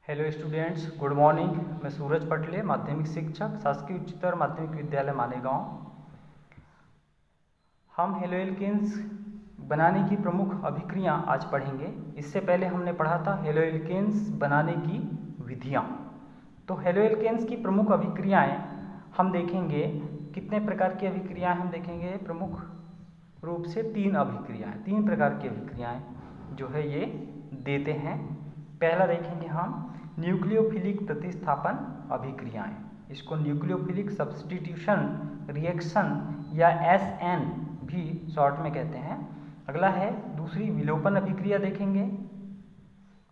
Hello students, good morning. मैं सूरज पटले, माध्यमिक शिक्षक, शासकीय उच्चतर माध्यमिक विद्यालय मानेगांव। हम हेलो एल्केन्स बनाने की प्रमुख अभिक्रियाएं आज पढ़ेंगे। इससे पहले हमने पढ़ा था हेलो एल्केन्स बनाने की विधियां। तो हेलो एल्केन्स की प्रमुख अभिक्रियाएं हम देखेंगे। कितने प्रकार की अभिक्रियाएं हम देखेंगे? प्रमुख रूप से तीन प्रकार की अभिक्रियाएं जो है ये देते हैं। पहला देखेंगे हम न्यूक्लियोफिलिक प्रतिस्थापन अभिक्रियाएं। इसको न्यूक्लियोफिलिक सब्स्टिट्यूशन रिएक्शन या SN भी शॉर्ट में कहते हैं। अगला है दूसरी विलोपन अभिक्रिया देखेंगे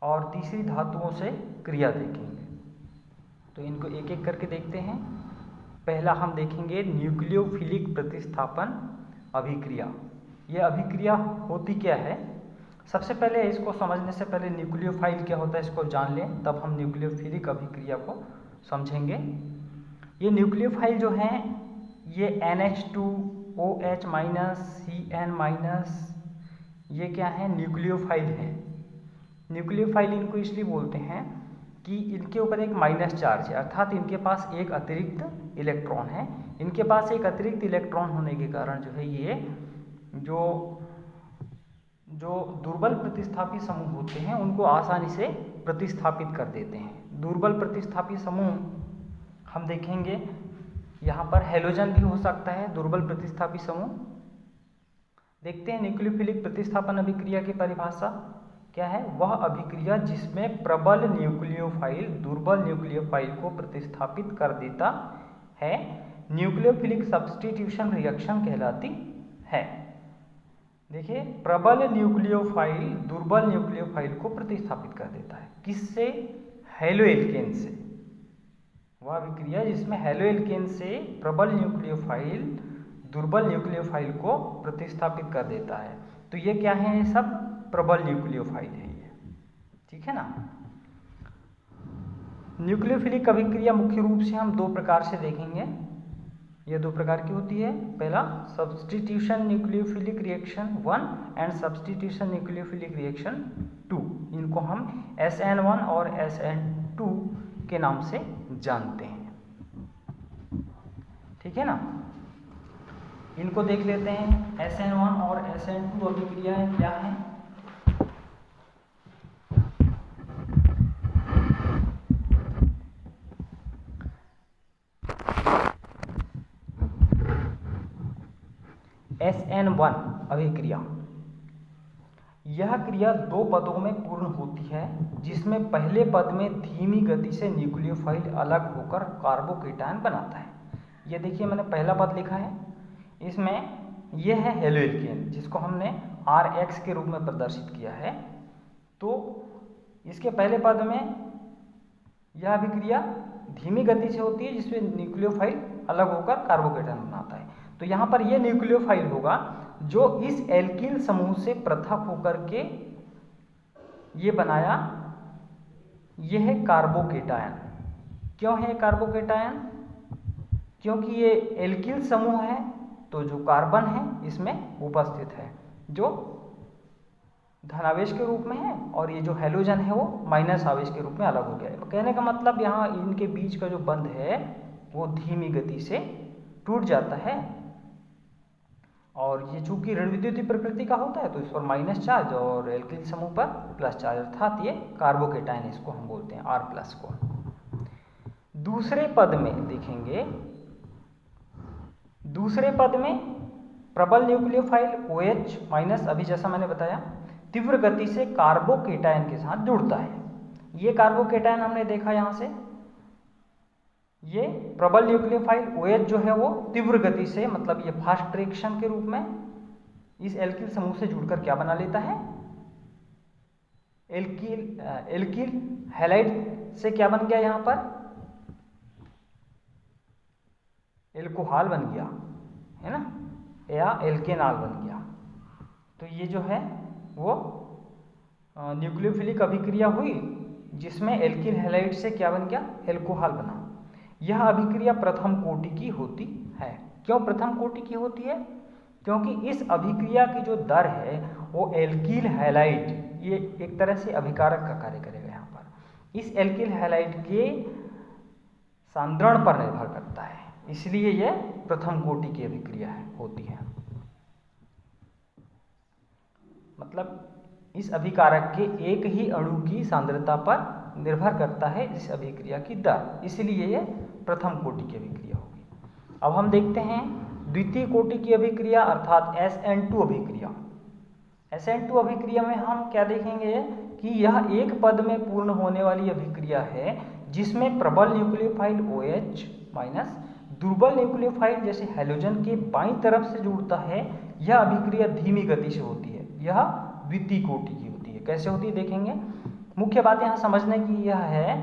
और तीसरी धातुओं से क्रिया देखेंगे। तो इनको एक एक करके देखते हैं। पहला हम देखेंगे न्यूक्लियोफिलिक प्रतिस्थापन अभिक्रिया। यह अभिक्रिया होती क्या है? सबसे पहले इसको समझने से पहले न्यूक्लियोफाइल क्या होता है इसको जान लें, तब हम न्यूक्लियोफिलिक अभिक्रिया को समझेंगे। ये न्यूक्लियोफाइल जो हैं ये NH2OH CN-, ये क्या है? न्यूक्लियोफाइल हैं। न्यूक्लियोफाइल इनको इसलिए बोलते हैं कि इनके ऊपर एक माइनस चार्ज है, अर्थात इनके पास एक अतिरिक्त इलेक्ट्रॉन है। इनके पास एक अतिरिक्त इलेक्ट्रॉन होने के कारण जो है ये जो दुर्बल प्रतिस्थापी समूह होते हैं उनको आसानी से प्रतिस्थापित कर देते हैं। दुर्बल प्रतिस्थापी समूह हम देखेंगे यहाँ पर हैलोजन भी हो सकता है। दुर्बल प्रतिस्थापी समूह देखते हैं। न्यूक्लियोफिलिक प्रतिस्थापन अभिक्रिया की परिभाषा क्या है? वह अभिक्रिया जिसमें प्रबल न्यूक्लियोफाइल दुर्बल न्यूक्लियोफाइल को प्रतिस्थापित कर देता है न्यूक्लियोफिलिक सब्स्टिट्यूशन रिएक्शन कहलाती है। देखिए, प्रबल न्यूक्लियोफाइल दुर्बल न्यूक्लियोफाइल को प्रतिस्थापित कर देता है। किससे? हेलो एल्केन से। वह अभिक्रिया जिसमें हेलो एल्केन से प्रबल न्यूक्लियोफाइल दुर्बल न्यूक्लियोफाइल को प्रतिस्थापित कर देता है। तो ये क्या है? ये सब प्रबल न्यूक्लियोफाइल है ये, ठीक है ना। न्यूक्लियोफिलिक अभिक्रिया मुख्य रूप से हम दो प्रकार से देखेंगे। ये दो प्रकार की होती है। पहला substitution nucleophilic reaction 1 and substitution nucleophilic reaction 2। इनको हम SN1 और SN2 के नाम से जानते हैं, ठीक है ना। इनको देख लेते हैं। SN1 और SN2 अभिक्रियाएं क्या हैं? SN1 अभिक्रिया, यह क्रिया दो पदों में पूर्ण होती है, जिसमें पहले पद में धीमी गति से न्यूक्लियोफाइल अलग होकर कार्बोकेटायन बनाता है। ये देखिए, मैंने पहला पद लिखा है। इसमें यह है हेलो एल्केन, जिसको हमने RX के रूप में प्रदर्शित किया है। तो इसके पहले पद में यह अभिक्रिया धीमी गति से होती है, जिसमें न्यूक्लियोफाइल अलग होकर कार्बोकेटायन बनाता है। तो यहाँ पर यह न्यूक्लियोफाइल होगा जो इस एल्किल समूह से पृथक होकर के ये बनाया, यह है कार्बोकेटायन। क्यों है कार्बोकेटायन? क्योंकि ये एल्किल समूह है, तो जो कार्बन है इसमें उपस्थित है, जो धनावेश के रूप में है, और ये जो हैलोजन है वो माइनस आवेश के रूप में अलग हो गया है। कहने का मतलब यहाँ इनके बीच का जो बंध है वो धीमी गति से टूट जाता है, और ये चूंकि ऋण विद्युतीय प्रकृति का होता है तो इस पर माइनस चार्ज और एल्किल समूह पर प्लस चार्ज, अर्थात ये कार्बोकेटायन इसको हम बोलते हैं R+ को। दूसरे पद में देखेंगे, दूसरे पद में प्रबल न्यूक्लियोफाइल OH- अभी जैसा मैंने बताया तीव्र गति से कार्बोकेटायन के साथ जुड़ता है। ये कार्बोकेटायन हमने देखा यहाँ से, ये प्रबल न्यूक्लियोफाइल OH जो है वो तीव्र गति से, मतलब ये फास्ट रिएक्शन के रूप में इस एल्किल समूह से जुड़कर क्या बना लेता है? एल्किल हैलाइड से क्या बन गया? यहाँ पर एल्कोहल बन गया है ना, या एल्केनॉल बन गया। तो ये जो है वो न्यूक्लियोफिलिक अभिक्रिया हुई, जिसमें एल्किल हैलाइड से क्या बन गया? एल्कोहल बना। यह अभिक्रिया प्रथम कोटि की होती है। क्यों प्रथम कोटि की होती है? क्योंकि इस अभिक्रिया की जो दर है वो एल्किल हैलाइड, ये एक तरह से अभिकारक का कार्य करेगा यहाँ पर। इस एल्किल हैलाइड के सांद्रण पर निर्भर करता है, इसलिए यह प्रथम कोटि की अभिक्रिया होती है। मतलब इस अभिकारक के एक ही अणु की सांद्रता पर निर्भर करता है इस अभिक्रिया की दर, इसलिए यह प्रथम कोटि की अभिक्रिया होगी। अब हम देखते हैं द्वितीय कोटि की अभिक्रिया अर्थात SN2 अभिक्रिया। SN2 अभिक्रिया में हम क्या देखेंगे कि यह एक पद में पूर्ण होने वाली अभिक्रिया है जिसमें प्रबल न्यूक्लियोफाइल OH माइनस दुर्बल न्यूक्लियोफाइल जैसे हैलोजन के बाईं तरफ से जुड़ता है। यह अभिक्रिया धीमी गति से होती है, यह द्वितीय कोटि की होती है। कैसे होती है देखेंगे। मुख्य बात यहाँ समझने की यह है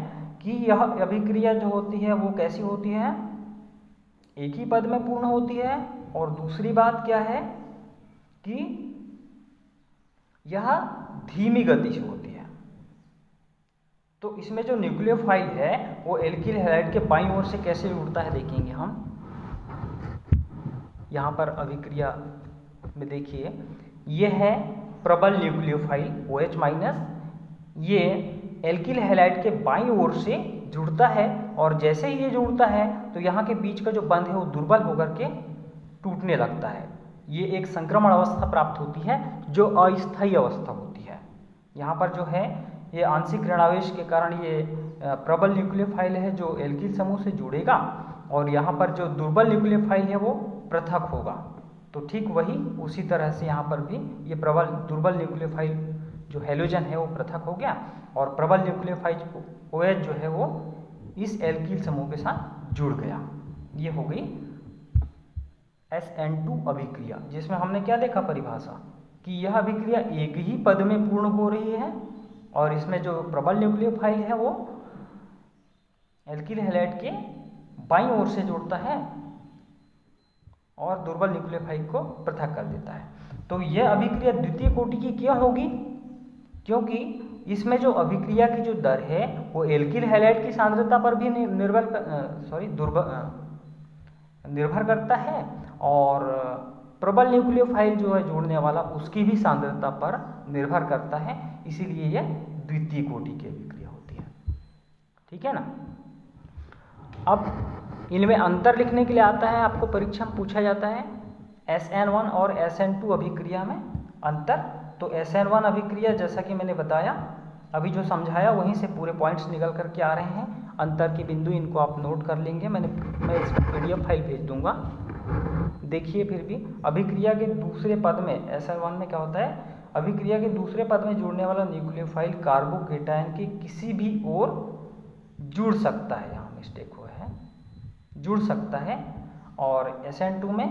कि यह अभिक्रिया जो होती है वो कैसी होती है, एक ही पद में पूर्ण होती है, और दूसरी बात क्या है कि यह धीमी गति से होती है। तो इसमें जो न्यूक्लियोफाइल है वो एल्किल हैलाइड के बाईं ओर से कैसे जुड़ता है देखेंगे हम। यहाँ पर अभिक्रिया में देखिए, यह है प्रबल न्यूक्लियोफाइल OH माइनस, ये एल्किल हैलाइड के बाईं ओर से जुड़ता है, और जैसे ही ये जुड़ता है तो यहाँ के बीच का जो बंध है वो दुर्बल होकर के टूटने लगता है। ये एक संक्रमण अवस्था प्राप्त होती है जो अस्थायी अवस्था होती है। यहाँ पर जो है ये आंशिक ऋणावेश के कारण ये प्रबल न्यूक्लियोफाइल है जो एल्किल समूह से जुड़ेगा, और यहाँ पर जो दुर्बल न्यूक्लियोफाइल है वो पृथक होगा। तो ठीक वही उसी तरह से यहाँ पर भी ये दुर्बल न्यूक्लियोफाइल जो हैलोजन है वो पृथक हो गया, और प्रबल न्यूक्लियोफाइल OH जो है वो इस एल्किल समूह के साथ जुड़ गया। ये हो गई SN2 अभिक्रिया, जिसमें हमने क्या देखा परिभाषा कि यह अभिक्रिया एक ही पद में पूर्ण हो रही है, और इसमें जो प्रबल न्यूक्लियोफाइल है वो एल्किल हैलाइड के बाईं ओर से जुड़ता है और दुर्बल न्यूक्लियोफाइल को पृथक कर देता है। तो यह अभिक्रिया द्वितीय कोटि की क्यों होगी, क्योंकि इसमें जो अभिक्रिया की जो दर है वो एल्किल हैलाइड की सांद्रता पर भी निर्भर करता है, और प्रबल न्यूक्लियोफाइल जो है जोड़ने वाला उसकी भी सांद्रता पर निर्भर करता है, इसीलिए यह द्वितीय कोटि की अभिक्रिया होती है। ठीक है ना। अब इनमें अंतर लिखने के लिए आता है, आपको परीक्षा में पूछा जाता है SN1 और SN2 अभिक्रिया में अंतर। तो SN1 अभिक्रिया जैसा कि मैंने बताया, अभी जो समझाया वहीं से पूरे पॉइंट्स निकल करके आ रहे हैं। अंतर के बिंदु इनको आप नोट कर लेंगे, मैं इस PDF फाइल भेज दूंगा, देखिए। फिर भी अभिक्रिया के दूसरे पद में SN1 में क्या होता है, अभिक्रिया के दूसरे पद में जुड़ने वाला न्यूक्लियोफाइल कार्बोकेटायन के किसी भी ओर जुड़ सकता है, यहाँ मिस्टेक हुआ है, जुड़ सकता है। और SN2 में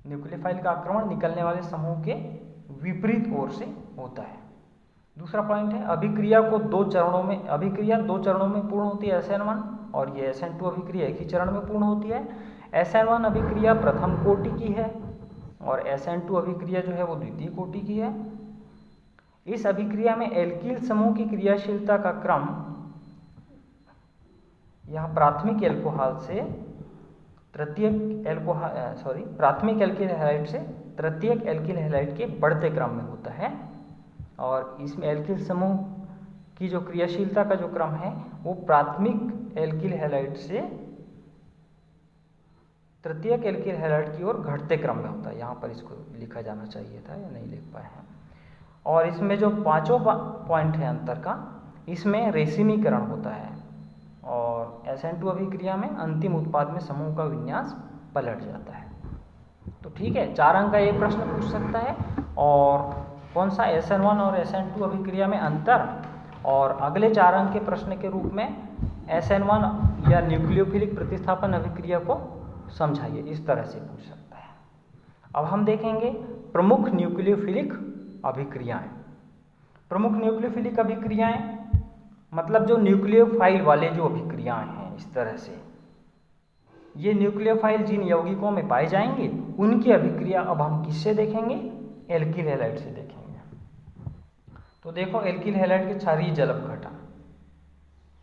न्यूक्लियोफाइल का आक्रमण निकलने वाले समूह के विपरीत ओर से होता है। दूसरा पॉइंट है अभिक्रिया को दो चरणों में पूर्ण होती है SN1, और ये SN2 अभिक्रिया एक ही चरण में पूर्ण होती है। SN1 अभिक्रिया प्रथम कोटि की है और SN2 अभिक्रिया जो है वो द्वितीय कोटि की है। इस अभिक्रिया में एल्किल समूह की क्रियाशीलता का क्रम यहाँ प्राथमिक एल्कोहल से प्राथमिक एल्किल हैलाइड से तृतीयक एल्किल हैलाइड के बढ़ते क्रम में होता है, और इसमें एल्किल समूह की जो क्रियाशीलता का जो क्रम है वो प्राथमिक एल्किल हैलाइड से तृतीयक एल्किल हैलाइड की ओर घटते क्रम में होता है। यहाँ पर इसको लिखा जाना चाहिए था या नहीं लिख पाए हैं। और इसमें जो पांचों पॉइंट है अंतर का, इसमें रेसिमीकरण होता है, और SN2 अभिक्रिया में अंतिम उत्पाद में समूह का विन्यास पलट जाता है। तो ठीक है, 4 अंक का एक प्रश्न पूछ सकता है, और कौन सा SN1 और SN2 अभिक्रिया में अंतर, और अगले 4 अंक के प्रश्न के रूप में SN1 या न्यूक्लियोफिलिक प्रतिस्थापन अभिक्रिया को समझाइए, इस तरह से पूछ सकता है। अब हम देखेंगे प्रमुख न्यूक्लियोफिलिक अभिक्रियाएं। प्रमुख न्यूक्लियोफिलिक अभिक्रियाएं मतलब जो न्यूक्लियोफाइल वाले जो अभिक्रियाएं हैं, इस तरह से ये न्यूक्लियोफाइल जिन यौगिकों में पाए जाएंगे उनकी अभिक्रिया अब हम किससे देखेंगे, एल्किल हैलाइड से देखेंगे। तो देखो एल्किल हैलाइड के क्षारीय जल अपघटन,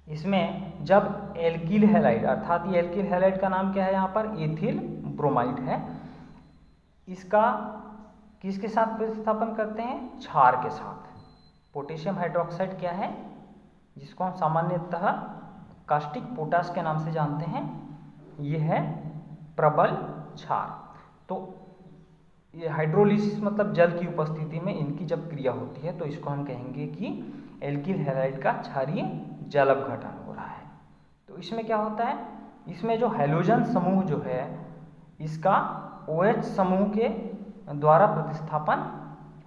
इसमें जब एल्किल हैलाइड अर्थात ये एल्किल हैलाइड का नाम क्या है, यहाँ पर एथिल ब्रोमाइड है, इसका किसके साथ प्रतिस्थापन करते हैं, क्षार के साथ। पोटेशियम हाइड्रोक्साइड क्या है, जिसको हम सामान्यतः कास्टिक पोटाश के नाम से जानते हैं, ये है प्रबल क्षार। तो ये हाइड्रोलिसिस मतलब जल की उपस्थिति में इनकी जब क्रिया होती है तो इसको हम कहेंगे कि एल्किल हैलाइड का क्षारीय जल अपघटन हो रहा है। तो इसमें क्या होता है, इसमें जो हैलोजन समूह जो है इसका OH समूह के द्वारा प्रतिस्थापन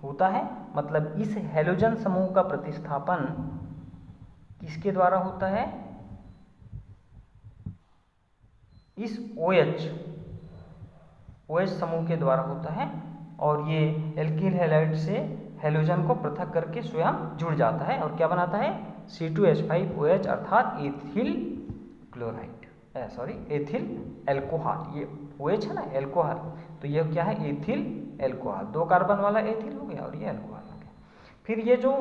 होता है। मतलब इस हैलोजन समूह का प्रतिस्थापन किसके द्वारा होता है, इस OH समूह के द्वारा होता है। और ये एल्किल हैलाइड से हैलोजन को पृथक करके स्वयं जुड़ जाता है और क्या बनाता है, C2H5OH अर्थात एथिल क्लोराइड, एथिल एल्कोहल। ये OH है ना, एल्कोहल, तो ये क्या है, एथिल एल्कोहल। 2 कार्बन वाला एथिल हो गया और ये एल्कोहल हो गया। फिर ये जो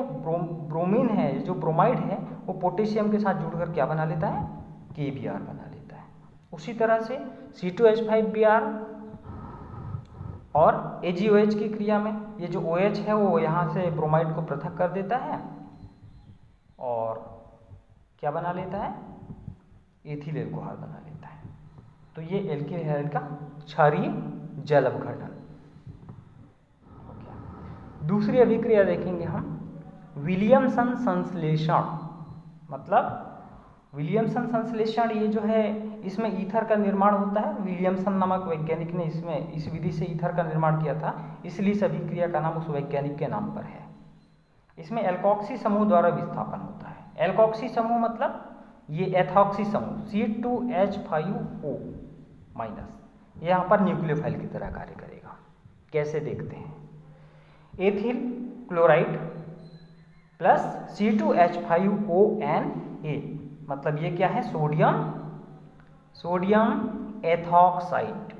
ब्रोमीन है, जो ब्रोमाइड है, वो पोटेशियम के साथ जुड़कर क्या बना लेता है, KBr बना लेता है। उसी तरह से C2H5Br और AgOH की क्रिया में ये जो OH है वो यहाँ से ब्रोमाइड को पृथक कर देता है और क्या बना लेता है, एथिल एल्कोहल बना लेता है। तो ये एल्किल हैलाइड का क्षारीय जल अपघटन हो गया। दूसरी अभिक्रिया देखेंगे हम, विलियमसन संश्लेषण। मतलब विलियमसन संश्लेषण ये जो है, इसमें ईथर का निर्माण होता है। विलियमसन नामक वैज्ञानिक ने इसमें इस विधि से ईथर का निर्माण किया था, इसलिए इस अभिक्रिया का नाम उस वैज्ञानिक के नाम पर है। इसमें एल्कोक्सी समूह द्वारा विस्थापन होता है। एल्कोक्सी समूह मतलब ये एथॉक्सी समूह C2H5O माइनस, यहाँ पर न्यूक्लियोफाइल की तरह कार्य करेगा। कैसे देखते हैं, एथिल क्लोराइड प्लस C2H5ONA, मतलब ये क्या है, सोडियम एथॉक्साइड।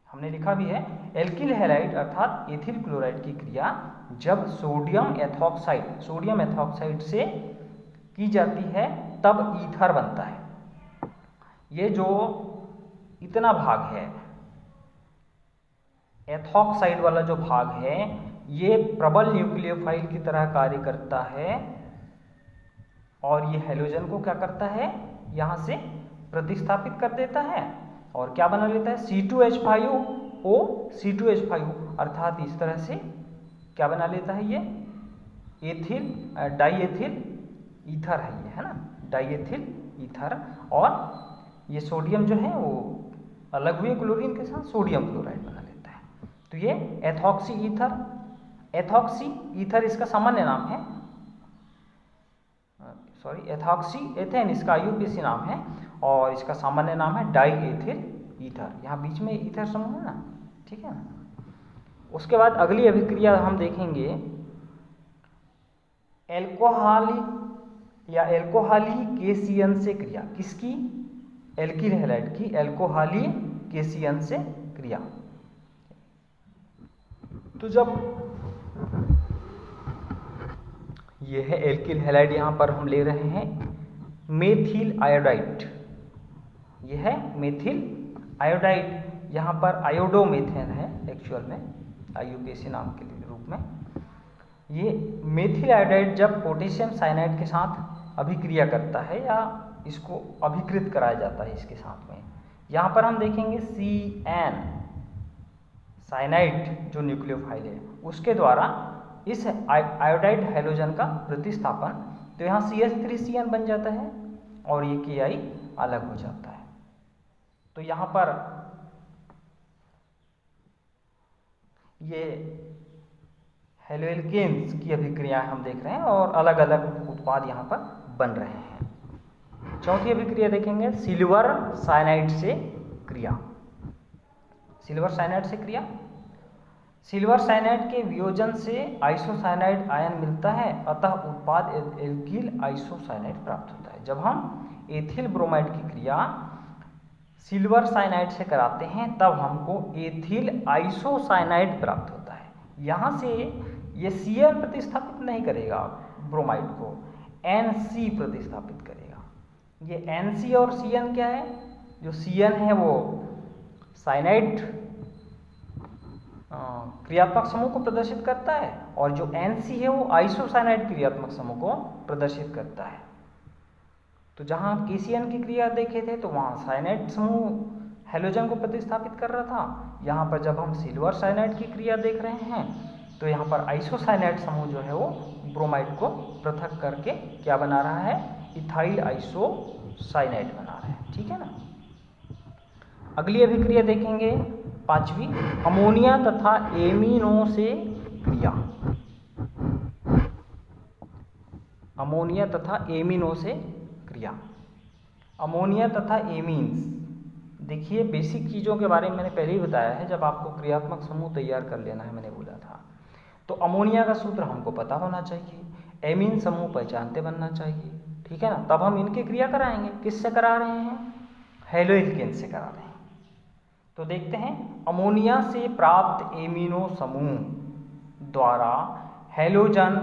हमने लिखा भी है, एल्किल हैलाइड अर्थात एथिल क्लोराइड की क्रिया जब सोडियम एथॉक्साइड से की जाती है तब ईथर बनता है। ये जो इतना भाग है, एथॉक्साइड वाला जो भाग है, ये प्रबल न्यूक्लियोफाइल की तरह कार्य करता है और ये हैलोजन को क्या करता है, यहाँ से प्रतिस्थापित कर देता है और क्या बना लेता है, C2H5O अर्थात इस तरह से क्या बना लेता है, ये एथिल डाईएथिल ईथर है, ये है ना, डाईएथिल ईथर। और ये सोडियम जो है वो अलग हुए क्लोरीन के साथ सोडियम क्लोराइड बना लेता है। तो ये एथॉक्सी ईथर इसका सामान्य नाम है, एथॉक्सी एथेन इसका IUPAC नाम है और इसका सामान्य नाम है डाईएथिल ईथर। यहाँ बीच में ईथर समूह है ना, ठीक है ना। उसके बाद अगली अभिक्रिया हम देखेंगे, एल्कोहली या एल्कोहली केशियन से क्रिया। किसकी, एल्किल हैलाइड की एल्कोहली केशियन से क्रिया। तो जब ये है एल्किल हैलाइड, यहाँ पर हम ले रहे हैं मेथिल आयोडाइड, ये है मेथिल आयोडाइड। यहाँ पर आयोडोमेथेन है एक्चुअल में, IUPAC नाम के रूप में। ये मेथिल आयोडाइड जब पोटेशियम साइनाइड के साथ अभिक्रिया करता है या इसको अभिकृत कराया जाता है इसके साथ में, यहाँ पर हम देखेंगे CN साइनाइड जो न्यूक्लियोफाइल है उसके द्वारा इस आयोडाइड हैलोजन का प्रतिस्थापन, तो यहाँ CH3CN बन जाता है और ये Ki अलग हो जाता है। तो यहाँ पर ये हेलोएल्केन्स की अभिक्रियाएं हम देख रहे हैं और अलग अलग उत्पाद यहाँ पर बन रहे हैं। चौथी अभिक्रिया देखेंगे, सिल्वर साइनाइड से क्रिया। सिल्वर साइनाइड से क्रिया, सिल्वर साइनाइड के वियोजन से आइसोसाइनाइड आयन मिलता है, अतः उत्पाद एल्किल आइसोसाइनाइड प्राप्त होता है। जब हम एथिल ब्रोमाइड की क्रिया सिल्वर साइनाइड से कराते हैं तब हमको एथिल आइसोसाइनाइड प्राप्त होता है। यहाँ से ये Cn प्रतिस्थापित नहीं करेगा ब्रोमाइड को, NC प्रतिस्थापित करेगा। ये NC और Cn क्या है, जो Cn है वो साइनाइड क्रियात्मक समूह को प्रदर्शित करता है, और जो NC है वो आइसोसाइनाइड क्रियात्मक समूह को प्रदर्शित करता है। तो जहाँ KCN की क्रिया देखे थे तो वहाँ साइनाइड समूह हेलोजन को प्रतिस्थापित कर रहा था। यहाँ पर जब हम सिल्वर साइनाइड की क्रिया देख रहे हैं तो यहाँ पर आइसोसाइनाइड समूह जो है वो ब्रोमाइड को पृथक करके क्या बना रहा है, इथाइल आइसोसाइनाइड बना रहा है। ठीक है ना। अगली अभिक्रिया देखेंगे 5वीं, अमोनिया तथा एमीनो से क्रिया। अमोनिया तथा एमीनो से क्रिया। अमोनिया तथा एमीन्स, देखिए बेसिक चीज़ों के बारे में मैंने पहले ही बताया है जब आपको क्रियात्मक समूह तैयार कर लेना है, मैंने बोला था। तो अमोनिया का सूत्र हमको पता होना चाहिए, एमीन समूह पहचानते बनना चाहिए। ठीक है ना। तब हम इनकी क्रिया कराएंगे। किससे करा रहे हैं, हेलोइल्केन से करा रहे हैं। तो देखते हैं, अमोनिया से प्राप्त एमिनो समूह द्वारा हेलोजन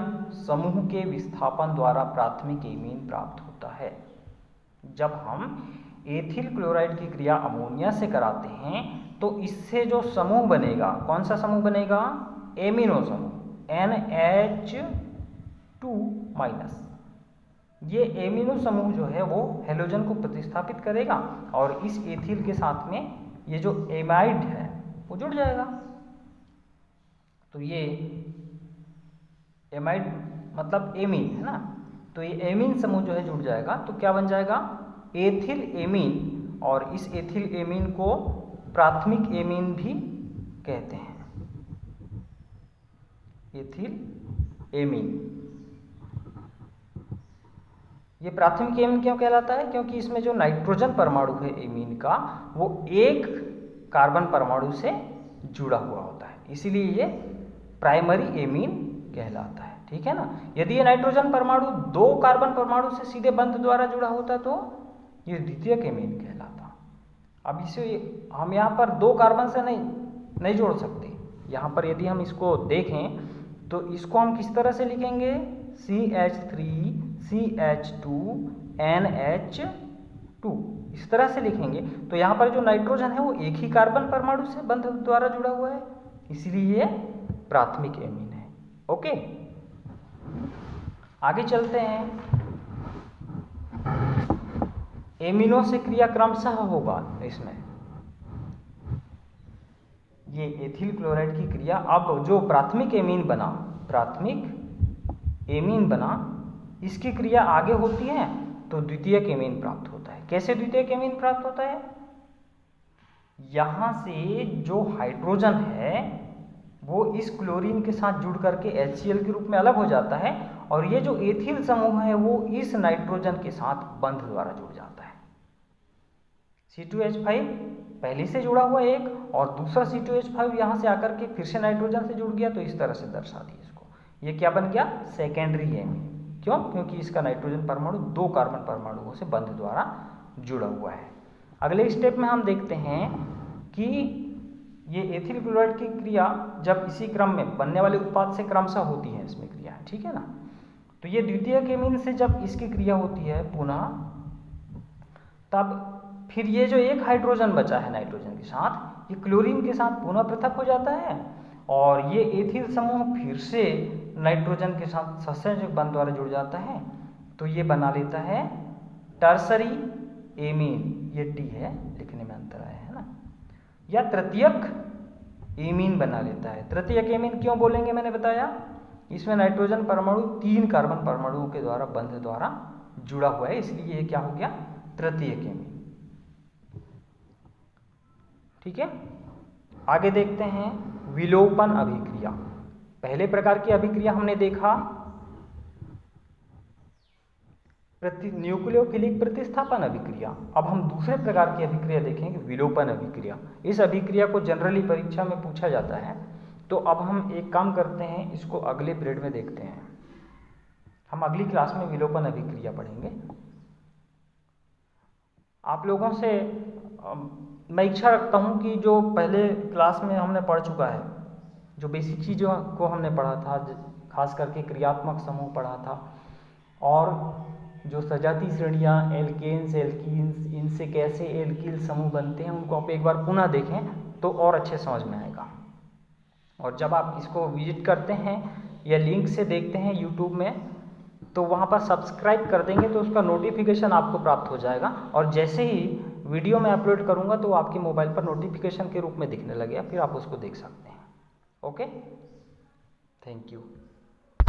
समूह के विस्थापन द्वारा प्राथमिक एमीन प्राप्त होता है। जब हम एथिल क्लोराइड की क्रिया अमोनिया से कराते हैं तो इससे जो समूह बनेगा, कौन सा समूह बनेगा, एमिनो समूह NH2-। ये एमिनो समूह जो है वो हेलोजन को प्रतिस्थापित करेगा और इस एथिल के साथ में ये जो एमाइड है वो जुड़ जाएगा। तो ये एमाइड मतलब एमीन है ना, तो ये एमीन समूह जो है जुड़ जाएगा। तो क्या बन जाएगा, एथिल एमीन, और इस एथिल एमीन को प्राथमिक एमीन भी कहते हैं, एथिल एमीन। ये प्राथमिक एमीन क्यों कहलाता है, क्योंकि इसमें जो नाइट्रोजन परमाणु है एमीन का वो एक कार्बन परमाणु से जुड़ा हुआ होता है, इसीलिए ये प्राइमरी एमीन कहलाता है। ठीक है ना। यदि ये नाइट्रोजन परमाणु दो कार्बन परमाणु से सीधे बंध द्वारा जुड़ा होता तो ये द्वितीयक एमीन कहलाता। अब इसे हम यहाँ पर दो कार्बन से नहीं जोड़ सकते। यहाँ पर यदि हम इसको देखें तो इसको हम किस तरह से लिखेंगे, CH3CH2NH2 इस तरह से लिखेंगे। तो यहाँ पर जो नाइट्रोजन है वो एक ही कार्बन परमाणु से बंध द्वारा जुड़ा हुआ है, इसलिए ये प्राथमिक एमीन है। ओके, आगे चलते हैं। एमिनो से क्रिया क्रमशः होगा इसमें, ये एथिल क्लोराइड की क्रिया। अब जो प्राथमिक एमीन बना इसकी क्रिया आगे होती है तो द्वितीयक एमीन प्राप्त होता है। कैसे द्वितीयक एमीन प्राप्त होता है, यहां से जो हाइड्रोजन है वो इस क्लोरीन के साथ जुड़ करके HCl के रूप में अलग हो जाता है, और ये जो एथिल समूह है वो इस नाइट्रोजन के साथ बंध द्वारा जुड़ जाता है। C2H5 पहले से जुड़ा हुआ एक, और दूसरा C2H5 यहाँ से आकर के फिर से नाइट्रोजन से जुड़ गया, तो इस तरह से दर्शा दी इसको। ये क्या बन गया, सेकेंडरी एमीन। क्यों, क्योंकि इसका नाइट्रोजन परमाणु दो कार्बन परमाणुओं से बंध द्वारा जुड़ा हुआ है। अगले स्टेप में हम देखते हैं कि ये एथिल क्लोराइड की क्रिया जब इसी क्रम में बनने वाले उत्पाद से क्रमशः होती है इसमें क्रिया। ठीक है ना। तो ये द्वितीयक एमीन से जब इसकी क्रिया होती है पुनः, तब फिर ये जो एक हाइड्रोजन बचा है नाइट्रोजन के साथ, ये क्लोरीन के साथ पुनः पृथक हो जाता है, और ये एथिल समूह फिर से नाइट्रोजन के साथ ससंयोजक बंध द्वारा जुड़ जाता है। तो ये बना लेता है टर्सरी एमीन, ये टी है, लिखने में अंतर आया है ना, या तृतीयक एमीन बना लेता है। तृतीयक एमीन क्यों बोलेंगे, मैंने बताया इसमें नाइट्रोजन परमाणु तीन कार्बन परमाणुओं के द्वारा बंध द्वारा जुड़ा हुआ है, इसलिए ये क्या हो गया, तृतीयक एमीन। ठीक है। आगे देखते हैं विलोपन अभिक्रिया। पहले प्रकार की अभिक्रिया हमने देखा न्यूक्लियोफिलिक प्रतिस्थापन अभिक्रिया। अब हम दूसरे प्रकार की अभिक्रिया देखेंगे, विलोपन अभिक्रिया। इस अभिक्रिया को जनरली परीक्षा में पूछा जाता है। तो अब हम एक काम करते हैं, इसको अगले पीरियड में देखते हैं। हम अगली क्लास में विलोपन अभिक्रिया पढ़ेंगे। आप लोगों से मैं इच्छा रखता हूं कि जो पहले क्लास में हमने पढ़ चुका है, जो बेसिक चीज़ों को हमने पढ़ा था, खास करके क्रियात्मक समूह पढ़ा था, और जो सजाती श्रेणियाँ एल्केन्स, एल्कीन्स, इनसे कैसे एल्किल समूह बनते हैं, उनको आप एक बार पुनः देखें तो और अच्छे समझ में आएगा। और जब आप इसको विजिट करते हैं या लिंक से देखते हैं यूट्यूब में, तो वहाँ पर सब्सक्राइब कर देंगे तो उसका नोटिफिकेशन आपको प्राप्त हो जाएगा, और जैसे ही वीडियो मैं अपलोड करूँगा तो आपके मोबाइल पर नोटिफिकेशन के रूप में दिखने लगेगा, फिर आप उसको देख सकते हैं। Okay, thank you.